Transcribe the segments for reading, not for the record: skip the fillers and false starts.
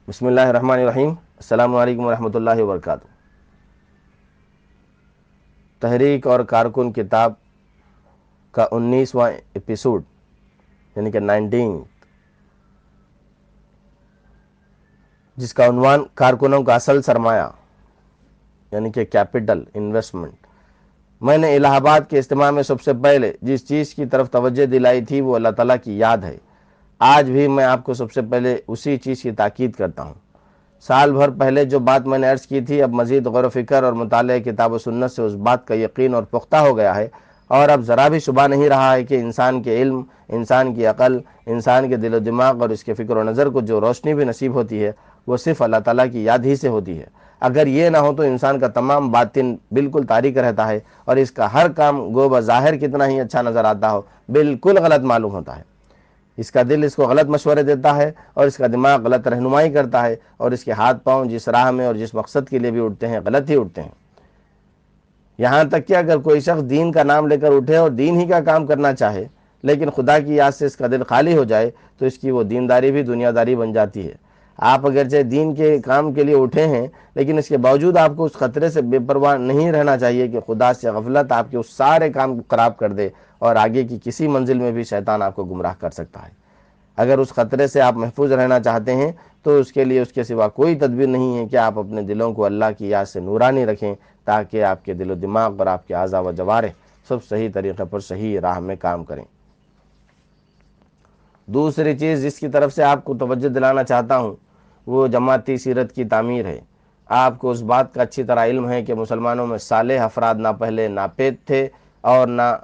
بسم اللہ الرحمن الرحیم۔ السلام علیکم ورحمۃ اللہ وبرکاتہ۔ تحریک اور کارکن کتاب کا 19واں ایپیسوڈ یعنی کہ 19، جس کا عنوان کارکنوں کا اصل سرمایہ یعنی کہ کیپٹل انویسٹمنٹ۔ میں نے الہ آباد کے اجتماع میں سب سے پہلے جس چیز کی طرف توجہ دلائی تھی وہ اللہ تعالیٰ کی یاد ہے۔ آج بھی میں آپ کو سب سے پہلے اسی چیز کی تاکید کرتا ہوں۔ سال بھر پہلے جو بات میں نے عرض کی تھی، اب مزید غور و فکر اور مطالعہ کتاب و سنت سے اس بات کا یقین اور پختہ ہو گیا ہے، اور اب ذرا بھی شبہ نہیں رہا ہے کہ انسان کے علم، انسان کی عقل، انسان کے دل و دماغ اور اس کے فکر و نظر کو جو روشنی بھی نصیب ہوتی ہے وہ صرف اللہ تعالیٰ کی یاد ہی سے ہوتی ہے۔ اگر یہ نہ ہو تو انسان کا تمام باطن بالکل تاریک رہتا ہے، اور اس کا ہر کام گو بظاہر کتنا ہی اچھا نظر آتا ہو بالکل غلط معلوم ہوتا ہے۔ اس کا دل اس کو غلط مشورے دیتا ہے، اور اس کا دماغ غلط رہنمائی کرتا ہے، اور اس کے ہاتھ پاؤں جس راہ میں اور جس مقصد کے لیے بھی اٹھتے ہیں غلط ہی اٹھتے ہیں۔ یہاں تک کہ اگر کوئی شخص دین کا نام لے کر اٹھے اور دین ہی کا کام کرنا چاہے، لیکن خدا کی یاد سے اس کا دل خالی ہو جائے تو اس کی وہ دینداری بھی دنیا داری بن جاتی ہے۔ آپ اگرچہ دین کے کام کے لیے اٹھے ہیں، لیکن اس کے باوجود آپ کو اس خطرے سے بے پرواہ نہیں رہنا چاہیے کہ خدا سے غفلت آپ کے اس سارے کام کو خراب کر دے، اور آگے کی کسی منزل میں بھی شیطان آپ کو گمراہ کر سکتا ہے۔ اگر اس خطرے سے آپ محفوظ رہنا چاہتے ہیں تو اس کے لیے اس کے سوا کوئی تدبیر نہیں ہے کہ آپ اپنے دلوں کو اللہ کی یاد سے نورانی رکھیں، تاکہ آپ کے دل و دماغ اور آپ کے اعضاء و جوارح سب صحیح طریقے پر صحیح راہ میں کام کریں۔ دوسری چیز جس کی طرف سے آپ کو توجہ دلانا چاہتا ہوں وہ جماعتی سیرت کی تعمیر ہے۔ آپ کو اس بات کا اچھی طرح علم ہے کہ مسلمانوں میں صالح افراد نہ پہلے ناپید تھے اور نہ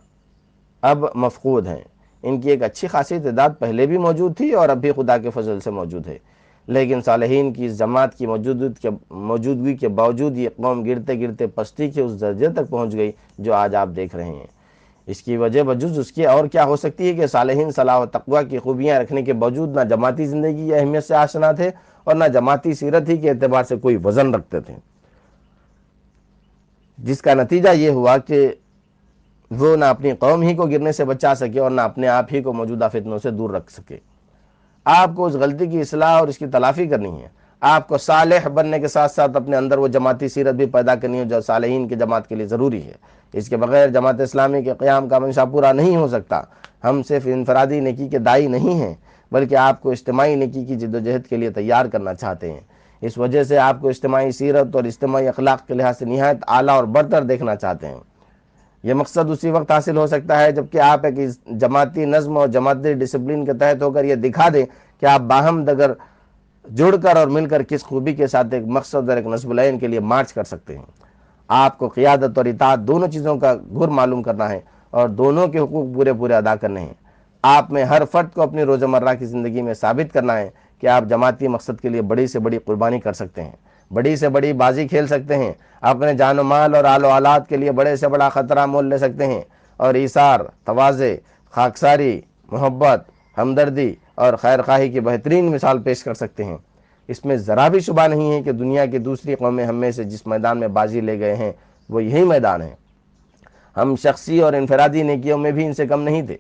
اب مفقود ہیں۔ ان کی ایک اچھی خاصی تعداد پہلے بھی موجود تھی اور اب بھی خدا کے فضل سے موجود ہے، لیکن صالحین کی اس جماعت کی موجودگی کے باوجود یہ قوم گرتے گرتے پستی کے اس درجے تک پہنچ گئی جو آج آپ دیکھ رہے ہیں۔ اس کی وجہ بجز اس کی اور کیا ہو سکتی ہے کہ صالحین صلاح و تقوی کی خوبیاں رکھنے کے باوجود نہ جماعتی زندگی کی اہمیت سے آشنا تھے اور نہ جماعتی سیرت ہی کے اعتبار سے کوئی وزن رکھتے تھے، جس کا نتیجہ یہ ہوا کہ وہ نہ اپنی قوم ہی کو گرنے سے بچا سکے اور نہ اپنے آپ ہی کو موجودہ فتنوں سے دور رکھ سکے۔ آپ کو اس غلطی کی اصلاح اور اس کی تلافی کرنی ہے۔ آپ کو صالح بننے کے ساتھ ساتھ اپنے اندر وہ جماعتی سیرت بھی پیدا کرنی ہے جو صالحین کی جماعت کے لیے ضروری ہے۔ اس کے بغیر جماعت اسلامی کے قیام کا منشا پورا نہیں ہو سکتا۔ ہم صرف انفرادی نیکی کے داعی نہیں ہیں، بلکہ آپ کو اجتماعی نیکی کی جد و جہد کے لیے تیار کرنا چاہتے ہیں۔ اس وجہ سے آپ کو اجتماعی سیرت اور اجتماعی اخلاق کے لحاظ سے نہایت اعلیٰ اور برتر دیکھنا چاہتے ہیں۔ یہ مقصد اسی وقت حاصل ہو سکتا ہے جبکہ آپ ایک جماعتی نظم اور جماعتی ڈسپلن کے تحت ہو کر یہ دکھا دیں کہ آپ باہم دگر جڑ کر اور مل کر کس خوبی کے ساتھ ایک مقصد اور ایک نصب العین کے لیے مارچ کر سکتے ہیں۔ آپ کو قیادت اور اطاعت دونوں چیزوں کا گر معلوم کرنا ہے اور دونوں کے حقوق پورے پورے ادا کرنے ہیں۔ آپ میں ہر فرد کو اپنی روزمرہ کی زندگی میں ثابت کرنا ہے کہ آپ جماعتی مقصد کے لیے بڑی سے بڑی قربانی کر سکتے ہیں، بڑی سے بڑی بازی کھیل سکتے ہیں، اپنے جان و مال اور آل و آلات کے لیے بڑے سے بڑا خطرہ مول لے سکتے ہیں، اور ایثار، تواضع، خاکساری، محبت، ہمدردی اور خیر خواہی کی بہترین مثال پیش کر سکتے ہیں۔ اس میں ذرا بھی شبہ نہیں ہے کہ دنیا کی دوسری قومیں ہم میں سے جس میدان میں بازی لے گئے ہیں وہ یہی میدان ہے۔ ہم شخصی اور انفرادی نیکیوں میں بھی ان سے کم نہیں تھے،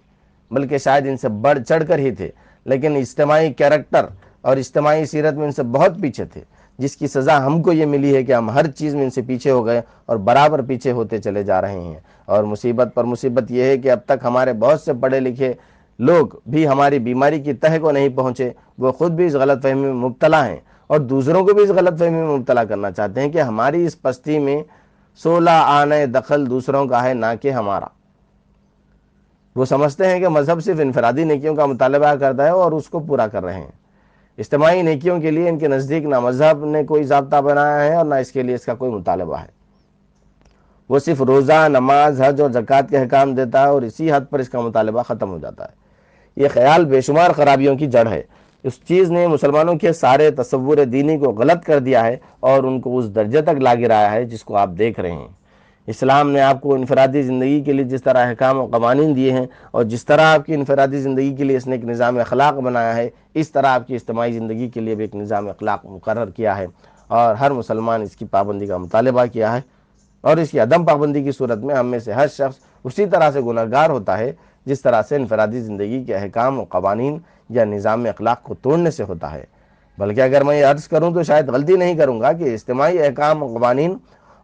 بلکہ شاید ان سے بڑھ چڑھ کر ہی تھے، لیکن اجتماعی کیریکٹر اور اجتماعی سیرت میں ان سے بہت پیچھے تھے، جس کی سزا ہم کو یہ ملی ہے کہ ہم ہر چیز میں ان سے پیچھے ہو گئے اور برابر پیچھے ہوتے چلے جا رہے ہیں۔ اور مصیبت پر مصیبت یہ ہے کہ اب تک ہمارے بہت سے پڑھے لکھے لوگ بھی ہماری بیماری کی تہہ کو نہیں پہنچے۔ وہ خود بھی اس غلط فہمی میں مبتلا ہیں اور دوسروں کو بھی اس غلط فہمی میں مبتلا کرنا چاہتے ہیں کہ ہماری اس پستی میں 16 آنے دخل دوسروں کا ہے، نہ کہ ہمارا۔ وہ سمجھتے ہیں کہ مذہب صرف انفرادی نیکیوں کا مطالبہ کرتا ہے اور اس کو پورا کر رہے ہیں۔ اجتماعی نیکیوں کے لیے ان کے نزدیک نہ مذہب نے کوئی ضابطہ بنایا ہے اور نہ اس کے لیے اس کا کوئی مطالبہ ہے۔ وہ صرف روزہ، نماز، حج اور زکوٰۃ کے احکام دیتا ہے اور اسی حد پر اس کا مطالبہ ختم ہو جاتا ہے۔ یہ خیال بے شمار خرابیوں کی جڑ ہے۔ اس چیز نے مسلمانوں کے سارے تصور دینی کو غلط کر دیا ہے اور ان کو اس درجے تک لا گرایا ہے جس کو آپ دیکھ رہے ہیں۔ اسلام نے آپ کو انفرادی زندگی کے لیے جس طرح احکام و قوانین دیے ہیں اور جس طرح آپ کی انفرادی زندگی کے لیے اس نے ایک نظام اخلاق بنایا ہے، اس طرح آپ کی اجتماعی زندگی کے لیے بھی ایک نظام اخلاق مقرر کیا ہے، اور ہر مسلمان اس کی پابندی کا مطالبہ کیا ہے، اور اس کی عدم پابندی کی صورت میں ہم میں سے ہر شخص اسی طرح سے گنہگار ہوتا ہے جس طرح سے انفرادی زندگی کے احکام و قوانین یا نظام اخلاق کو توڑنے سے ہوتا ہے۔ بلکہ اگر میں یہ عرض کروں تو شاید غلطی نہیں کروں گا کہ اجتماعی احکام و قوانین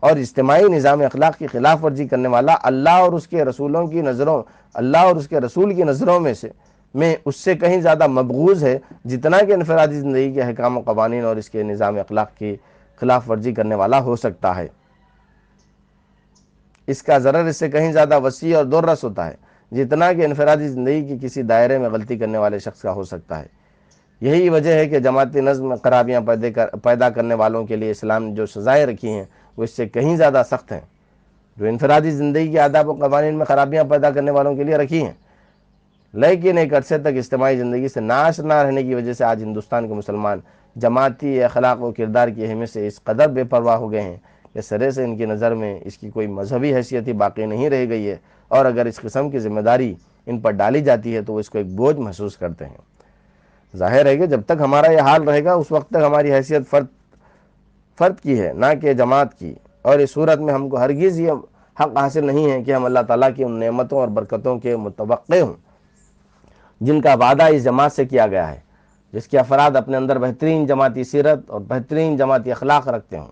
اور اجتماعی نظام اخلاق کی خلاف ورزی کرنے والا اللہ اور اس کے رسولوں کی نظروں اللہ اور اس کے رسول کی نظروں میں اس سے کہیں زیادہ مبغوض ہے جتنا کہ انفرادی زندگی کے احکام و قوانین اور اس کے نظام اخلاق کی خلاف ورزی کرنے والا ہو سکتا ہے۔ اس کا ضرر اس سے کہیں زیادہ وسیع اور دوررس ہوتا ہے جتنا کہ انفرادی زندگی کی کسی دائرے میں غلطی کرنے والے شخص کا ہو سکتا ہے۔ یہی وجہ ہے کہ جماعتی نظم میں خرابیاں پیدا کرنے والوں کے لیے اسلام نے جو سزائیں رکھی ہیں وہ اس سے کہیں زیادہ سخت ہیں جو انفرادی زندگی کے آداب و قوانین میں خرابیاں پیدا کرنے والوں کے لیے رکھی ہیں۔ لیکن ایک عرصے تک اجتماعی زندگی سے ناآشنا رہنے کی وجہ سے آج ہندوستان کے مسلمان جماعتی اخلاق و کردار کی اہمیت سے اس قدر بے پرواہ ہو گئے ہیں کہ سرے سے ان کی نظر میں اس کی کوئی مذہبی حیثیت ہی باقی نہیں رہ گئی ہے، اور اگر اس قسم کی ذمہ داری ان پر ڈالی جاتی ہے تو وہ اس کو ایک بوجھ محسوس کرتے ہیں۔ ظاہر ہے کہ جب تک ہمارا یہ حال رہے گا اس وقت تک ہماری حیثیت فرد کی ہے نہ کہ جماعت کی، اور اس صورت میں ہم کو ہرگز یہ حق حاصل نہیں ہے کہ ہم اللہ تعالیٰ کی ان نعمتوں اور برکتوں کے متوقع ہوں جن کا وعدہ اس جماعت سے کیا گیا ہے، جس کے افراد اپنے اندر بہترین جماعتی سیرت اور بہترین جماعتی اخلاق رکھتے ہوں۔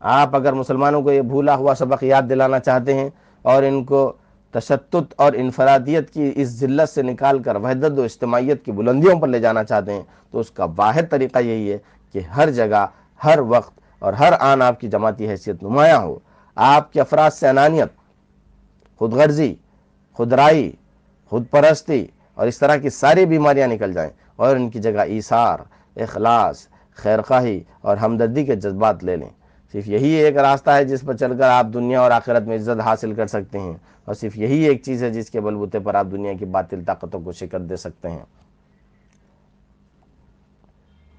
آپ اگر مسلمانوں کو یہ بھولا ہوا سبق یاد دلانا چاہتے ہیں اور ان کو تشتت اور انفرادیت کی اس ذلت سے نکال کر وحدت و اجتماعیت کی بلندیوں پر لے جانا چاہتے ہیں تو اس کا واحد طریقہ یہی ہے کہ ہر جگہ، ہر وقت اور ہر آن آپ کی جماعتی حیثیت نمایاں ہو۔ آپ کے افراد سے انانیت، خود غرضی، خود رائی، خود پرستی اور اس طرح کی ساری بیماریاں نکل جائیں، اور ان کی جگہ ایثار، اخلاص، خیرخواہی اور ہمدردی کے جذبات لے لیں۔ صرف یہی ایک راستہ ہے جس پر چل کر آپ دنیا اور آخرت میں عزت حاصل کر سکتے ہیں، اور صرف یہی ایک چیز ہے جس کے بلبوتے پر آپ دنیا کی باطل طاقتوں کو شکست دے سکتے ہیں۔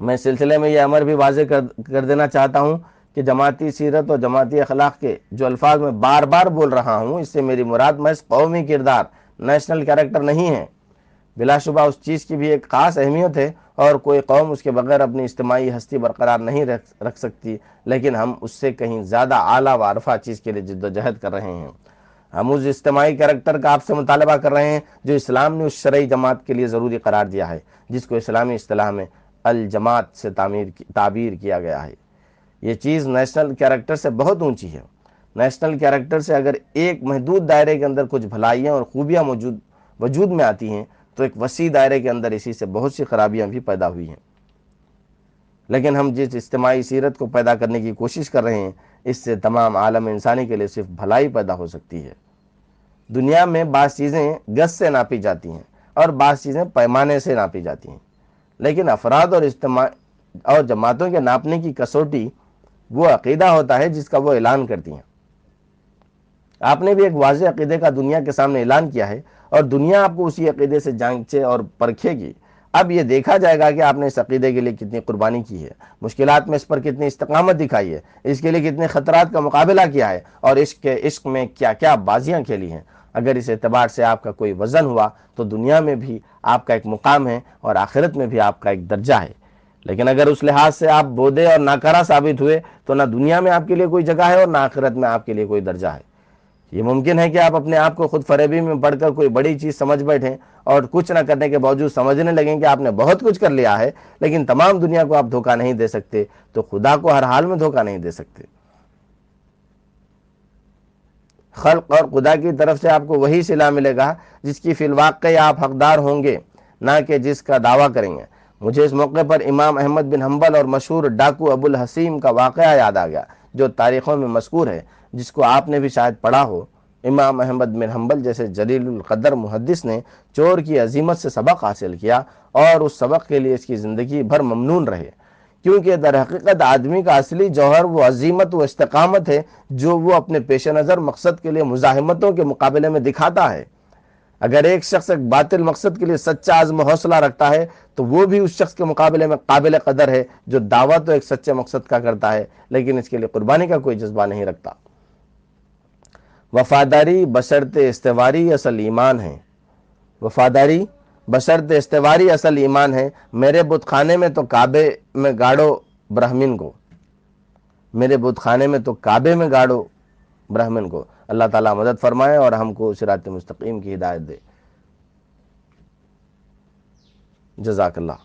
میں سلسلے میں یہ امر بھی واضح کر دینا چاہتا ہوں کہ جماعتی سیرت اور جماعتی اخلاق کے جو الفاظ میں بار بار بول رہا ہوں اس سے میری مراد محض قومی کردار، نیشنل کیریکٹر نہیں ہے۔ بلا شبہ اس چیز کی بھی ایک خاص اہمیت ہے اور کوئی قوم اس کے بغیر اپنی اجتماعی ہستی برقرار نہیں رکھ سکتی، لیکن ہم اس سے کہیں زیادہ اعلیٰ و ارفع چیز کے لیے جد و جہد کر رہے ہیں۔ ہم اس اجتماعی کیریکٹر کا آپ سے مطالبہ کر رہے ہیں جو اسلام نے اس شرعی جماعت کے لیے ضروری قرار دیا ہے، جس کو اسلامی اصطلاح میں الجماعت سے تعبیر کیا گیا ہے۔ یہ چیز نیشنل کیریکٹر سے بہت اونچی ہے۔ نیشنل کیریکٹر سے اگر ایک محدود دائرے کے اندر کچھ بھلائیاں اور خوبیاں وجود میں آتی ہیں تو ایک وسیع دائرے کے اندر اسی سے بہت سی خرابیاں بھی پیدا ہوئی ہیں۔ لیکن ہم جس اجتماعی سیرت کو پیدا کرنے کی کوشش کر رہے ہیں اس سے تمام عالم انسانی کے لیے صرف بھلائی پیدا ہو سکتی ہے۔ دنیا میں بعض چیزیں گز سے ناپی جاتی ہیں اور بعض چیزیں پیمانے سے ناپی جاتی ہیں، لیکن افراد اور جماعتوں کے ناپنے کی کسوٹی وہ عقیدہ ہوتا ہے جس کا وہ اعلان کرتی ہیں۔ آپ نے بھی ایک واضح عقیدے کا دنیا کے سامنے اعلان کیا ہے اور دنیا آپ کو اسی عقیدے سے جانچے اور پرکھے گی۔ اب یہ دیکھا جائے گا کہ آپ نے اس عقیدے کے لیے کتنی قربانی کی ہے، مشکلات میں اس پر کتنی استقامت دکھائی ہے، اس کے لیے کتنے خطرات کا مقابلہ کیا ہے، اور عشق میں کیا کیا بازیاں کھیلی ہیں۔ اگر اس اعتبار سے آپ کا کوئی وزن ہوا تو دنیا میں بھی آپ کا ایک مقام ہے اور آخرت میں بھی آپ کا ایک درجہ ہے۔ لیکن اگر اس لحاظ سے آپ بودے اور ناکارہ ثابت ہوئے تو نہ دنیا میں آپ کے لیے کوئی جگہ ہے اور نہ آخرت میں آپ کے لیے کوئی درجہ ہے۔ یہ ممکن ہے کہ آپ اپنے آپ کو خود فریبی میں پڑھ کر کوئی بڑی چیز سمجھ بیٹھیں اور کچھ نہ کرنے کے باوجود سمجھنے لگیں کہ آپ نے بہت کچھ کر لیا ہے، لیکن تمام دنیا کو آپ دھوکہ نہیں دے سکتے تو خدا کو ہر حال میں دھوکہ نہیں دے سکتے۔ خلق اور خدا کی طرف سے آپ کو وہی صلہ ملے گا جس کی فی الواقع آپ حقدار ہوں گے، نہ کہ جس کا دعویٰ کریں گے۔ مجھے اس موقع پر امام احمد بن حنبل اور مشہور ڈاکو ابو الحسیم کا واقعہ یاد آ گیا جو تاریخوں میں مذکور ہے، جس کو آپ نے بھی شاید پڑھا ہو۔ امام احمد بن حنبل جیسے جلیل القدر محدث نے چور کی عظیمت سے سبق حاصل کیا اور اس سبق کے لیے اس کی زندگی بھر ممنون رہے، کیونکہ در حقیقت آدمی کا اصلی جوہر وہ عظیمت و استقامت ہے جو وہ اپنے پیش نظر مقصد کے لیے مزاحمتوں کے مقابلے میں دکھاتا ہے۔ اگر ایک شخص ایک باطل مقصد کے لیے سچا عزم و حوصلہ رکھتا ہے تو وہ بھی اس شخص کے مقابلے میں قابل قدر ہے جو دعویٰ تو ایک سچے مقصد کا کرتا ہے لیکن اس کے لیے قربانی کا کوئی جذبہ نہیں رکھتا۔ وفاداری بشرط استواری اصل ایمان ہے۔ وفاداری بشرط استواری اصل ایمان ہے۔ میرے بت خانے میں تو کعبے میں گاڑو برہمن کو، میرے بت خانے میں تو کعبے میں گاڑو برہمن کو۔ اللہ تعالیٰ مدد فرمائے اور ہم کو صراط مستقیم کی ہدایت دے۔ جزاک اللہ۔